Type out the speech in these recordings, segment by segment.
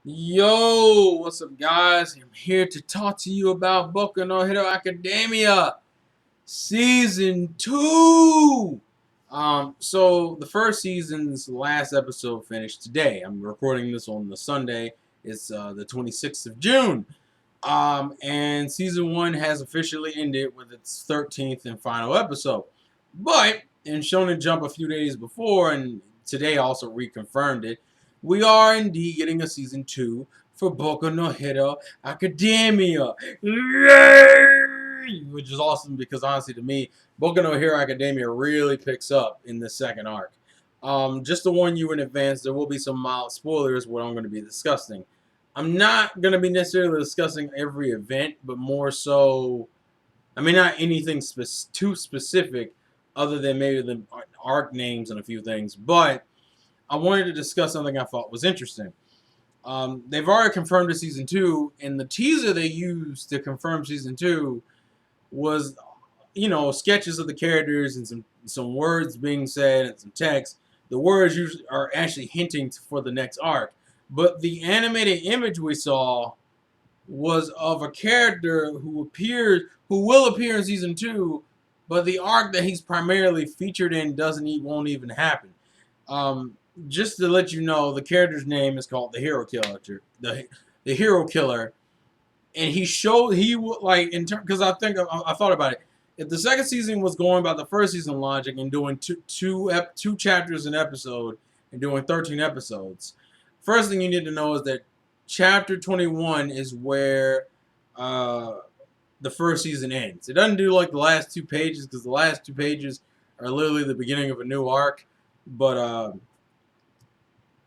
Yo, what's up, guys? I'm here to talk to you about Boku no Hero Academia Season 2. So the first season's last episode finished today. I'm recording this on the Sunday. It's the 26th of June. And Season 1 has officially ended with its 13th and final episode. But, in Shonen Jump a few days before, and today also reconfirmed it, we are indeed getting a Season 2 for Boku no Hero Academia. Yay! Which is awesome because, honestly, to me, Boku no Hero Academia really picks up in the second arc. Just to warn you in advance, there will be some mild spoilers what I'm going to be discussing. I'm not going to be necessarily discussing every event, but more so, not anything too specific other than maybe the arc names and a few things, but I wanted to discuss something I thought was interesting. They've already confirmed a Season 2, and the teaser they used to confirm Season 2 was, sketches of the characters and some words being said and some text. The words usually are actually hinting for the next arc. But the animated image we saw was of a character who will appear in Season 2, but the arc that he's primarily featured in won't even happen. Just to let you know, the character's name is called the Hero Killer. The Hero Killer, and because I thought about it. If the second season was going by the first season logic and doing two chapters an episode and doing 13 episodes, first thing you need to know is that chapter 21 is where the first season ends. It doesn't do like the last 2 pages because the last 2 pages are literally the beginning of a new arc, but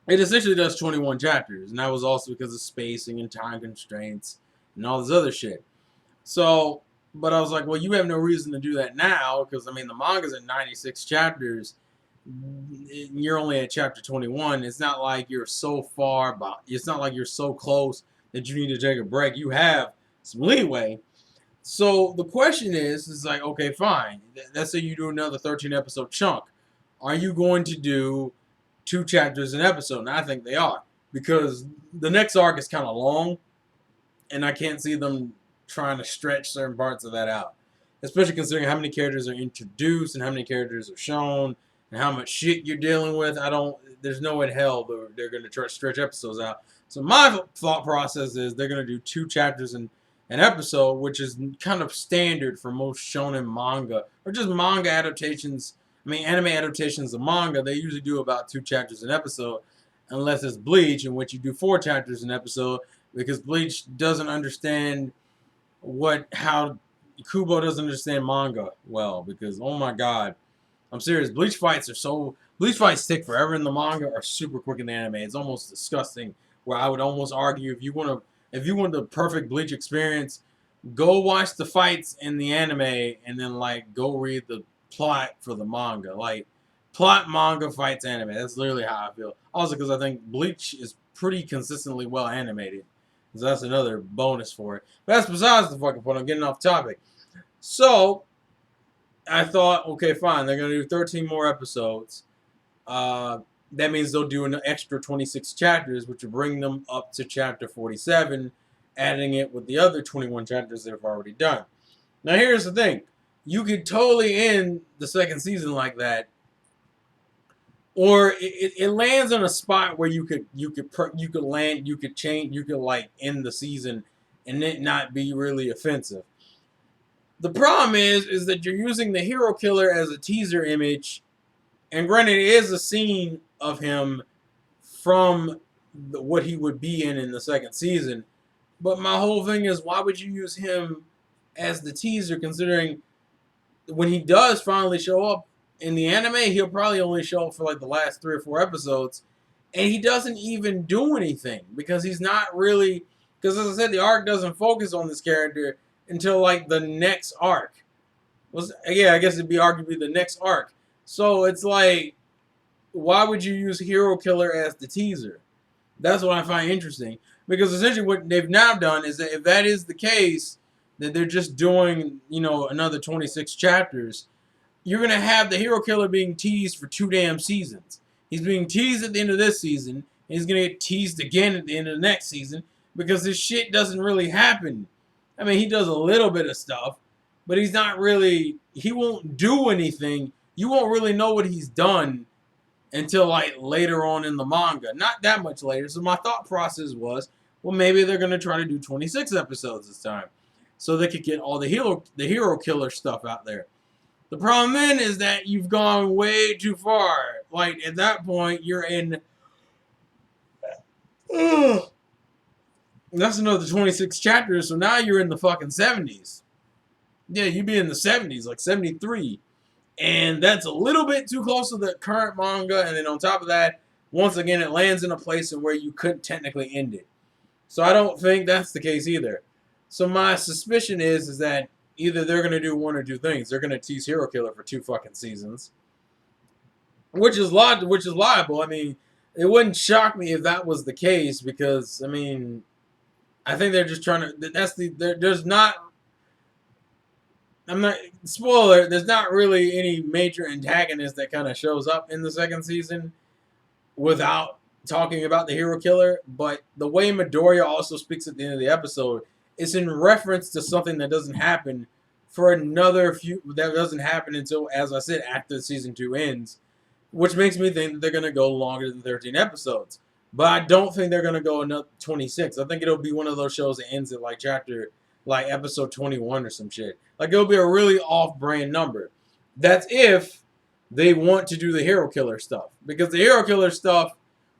it essentially does 21 chapters, and that was also because of spacing and time constraints and all this other shit. So, but I was like, well, you have no reason to do that now because, the manga's at 96 chapters. You're only at chapter 21. It's not like you're so far, it's not like you're so close that you need to take a break. You have some leeway. So the question is like, okay, fine. Let's say you do another 13 episode chunk. Are you going to do 2 chapters an episode? And I think they are, because the next arc is kind of long, and I can't see them trying to stretch certain parts of that out, especially considering how many characters are introduced and how many characters are shown and how much shit you're dealing with. There's no way in hell they're going to try to stretch episodes out. So my thought process is they're going to do 2 chapters in an episode, which is kind of standard for most shonen manga or just manga adaptations. Anime adaptations of manga, they usually do about 2 chapters an episode, unless it's Bleach, in which you do 4 chapters an episode, because Bleach doesn't understand how Kubo doesn't understand manga well, because oh my god, I'm serious. Bleach fights take forever in the manga, are super quick in the anime. It's almost disgusting. Where I would almost argue if you want the perfect Bleach experience, go watch the fights in the anime and then go read the plot for the manga. Plot manga fights anime. That's literally how I feel. Also, because I think Bleach is pretty consistently well animated. So that's another bonus for it. But that's besides the fucking point. I'm getting off topic. So, I thought, okay, fine. They're going to do 13 more episodes. That means they'll do an extra 26 chapters, which will bring them up to chapter 47, adding it with the other 21 chapters they've already done. Now, here's the thing. You could totally end the second season like that, or it lands on a spot where you could end the season and it not be really offensive. The problem is that you're using the Hero Killer as a teaser image, and granted, it is a scene of him from what he would be in the second season. But my whole thing is, why would you use him as the teaser, considering when he does finally show up in the anime, he'll probably only show up for the last 3 or 4 episodes, and he doesn't even do anything because he's not really. Because as I said, the arc doesn't focus on this character until the next arc. I guess it'd be arguably the next arc. So it's why would you use Hero Killer as the teaser? That's what I find interesting. Because essentially what they've now done is that if that is the case, that they're just doing, another 26 chapters, you're going to have the Hero Killer being teased for 2 damn seasons. He's being teased at the end of this season, He's gonna get teased again at the end of the next season because this shit doesn't really happen. I mean, he does a little bit of stuff, but he's not really. He won't do anything. You won't really know what he's done until like later on in the manga. Not that much later. So my thought process was, well, maybe they're gonna try to do 26 episodes this time, so they could get all the hero killer stuff out there. The problem then is that you've gone way too far. Like at that point, you're in. That's another 26 chapters. So now you're in the fucking 70s. Yeah, you'd be in the 70s, like 73. And that's a little bit too close to the current manga. And then on top of that, once again, it lands in a place where you couldn't technically end it. So I don't think that's the case either. So my suspicion is that either they're going to do one or two things. They're going to tease Hero Killer for 2 fucking seasons. Which is liable. I mean, it wouldn't shock me if that was the case because, I mean, I think they're just trying to, there's not, I'm not, spoiler, there's not really any major antagonist that kind of shows up in the second season without talking about the hero killer, but the way Midoriya also speaks at the end of the episode is in reference to something that doesn't happen for another few, that doesn't happen until, as I said, after season 2 ends, which makes me think that they're going to go longer than 13 episodes. But I don't think they're going to go another 26. I think it'll be one of those shows that ends at like episode 21 or some shit. Like it'll be a really off-brand number. That's if they want to do the hero killer stuff. Because the hero killer stuff,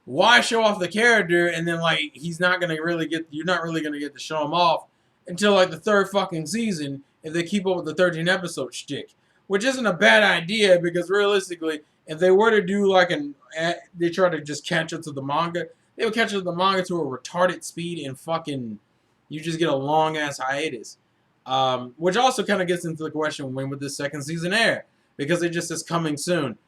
why show off the character and then like he's not going to really get, you're not really going to get to show him off until like the 3rd fucking season if they keep up with the 13 episode shtick. Which isn't a bad idea because realistically, if they were to do like they try to just catch up to the manga, they would catch up to the manga to a retarded speed and fucking, you just get a long ass hiatus. Which also kind of gets into the question, when would this second season air? Because it just says coming soon.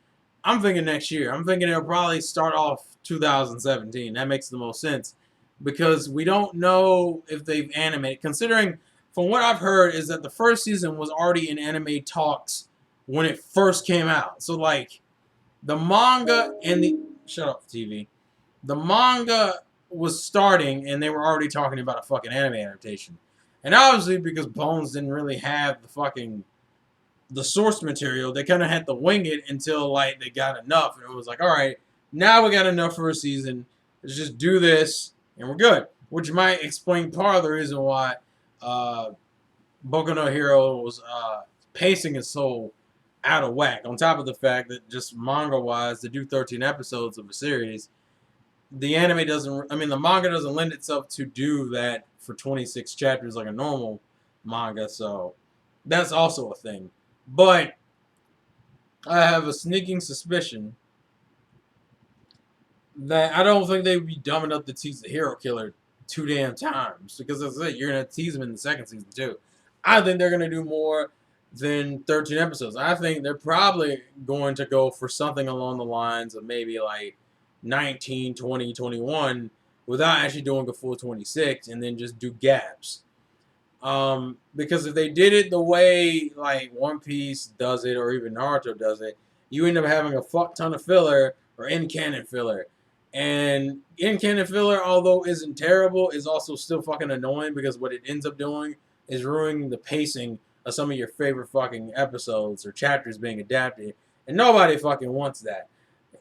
I'm thinking next year. I'm thinking it'll probably start off 2017. That makes the most sense. Because we don't know if they've animated. Considering, from what I've heard, is that the first season was already in anime talks when it first came out. So, like, the manga and the... Shut up, TV. The manga was starting, and they were already talking about a fucking anime adaptation. And obviously, because Bones didn't really have the source material, they kind of had to wing it until, like, they got enough. And it was like, alright, now we got enough for a season. Let's just do this, and we're good. Which might explain part of the reason why Boku no Hero's pacing is so out of whack. On top of the fact that just manga-wise, to do 13 episodes of a series, the anime doesn't, I mean, the manga doesn't lend itself to do that for 26 chapters like a normal manga, so that's also a thing. But I have a sneaking suspicion that I don't think they would be dumb enough to tease the hero killer 2 damn times. Because as I said, you're going to tease him in the second season too. I think they're going to do more than 13 episodes. I think they're probably going to go for something along the lines of maybe like 19, 20, 21 without actually doing a full 26 and then just do gaps. Because if they did it the way like One Piece does it or even Naruto does it, you end up having a fuck ton of filler or in-canon filler. And in-canon filler, although isn't terrible, is also still fucking annoying because what it ends up doing is ruining the pacing of some of your favorite fucking episodes or chapters being adapted. And nobody fucking wants that.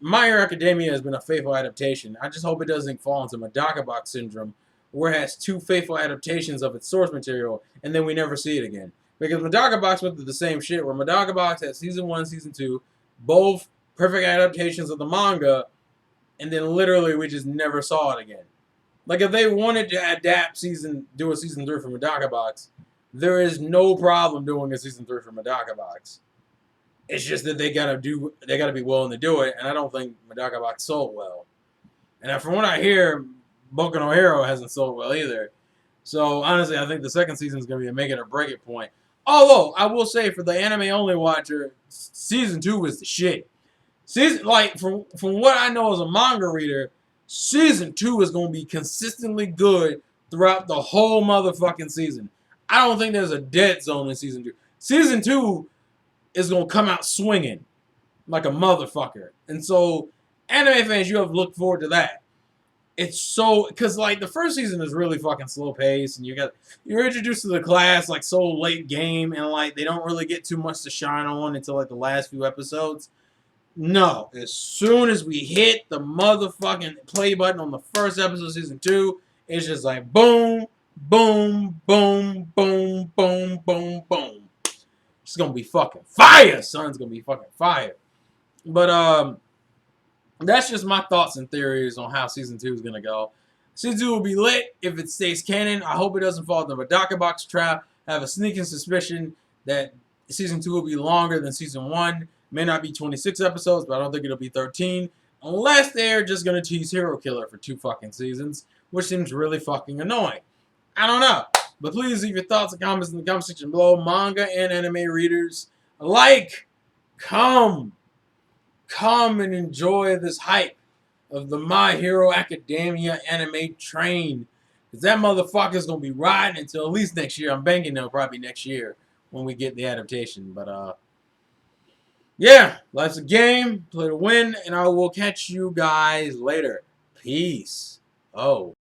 My Hero Academia has been a faithful adaptation. I just hope it doesn't fall into Medaka Box syndrome, where it has 2 faithful adaptations of its source material, and then we never see it again. Because Medaka Box went through the same shit, where Medaka Box had Season 1, Season 2, both perfect adaptations of the manga, and then literally we just never saw it again. Like, if they wanted to do a Season 3 for Medaka Box, there is no problem doing a Season 3 for Medaka Box. It's just that they gotta be willing to do it, and I don't think Medaka Box sold well. And from what I hear, Boku no Hero hasn't sold well either. So honestly, I think the second season is gonna be a make it or break it point. Although I will say, for the anime only watcher, season 2 is the shit. From what I know as a manga reader, season 2 is gonna be consistently good throughout the whole motherfucking season. I don't think there's a dead zone in season 2. Season 2 is going to come out swinging like a motherfucker. And so, anime fans, you have to look forward to that. it's so, because like the first season is really fucking slow paced, and you're introduced to the class like so late game, and like they don't really get too much to shine on until like the last few episodes. No, as soon as we hit the motherfucking play button on the first episode of season 2, it's just like boom, boom, boom, boom, boom, boom, boom. It's gonna be fucking fire, son. It's gonna be fucking fire. But that's just my thoughts and theories on how season 2 is gonna go. Season 2 will be lit if it stays canon. I hope it doesn't fall into the Docker Box trap. I have a sneaking suspicion that season 2 will be longer than season 1. May not be 26 episodes, but I don't think it'll be 13. Unless they're just gonna tease Hero Killer for 2 fucking seasons, which seems really fucking annoying. I don't know. But please leave your thoughts and comments in the comment section below. Manga and anime readers alike, come and enjoy this hype of the My Hero Academia anime train. Because that motherfucker's going to be riding until at least next year. I'm banking it'll probably be next year when we get the adaptation. But, yeah, life's a game. Play to win. And I will catch you guys later. Peace. Oh.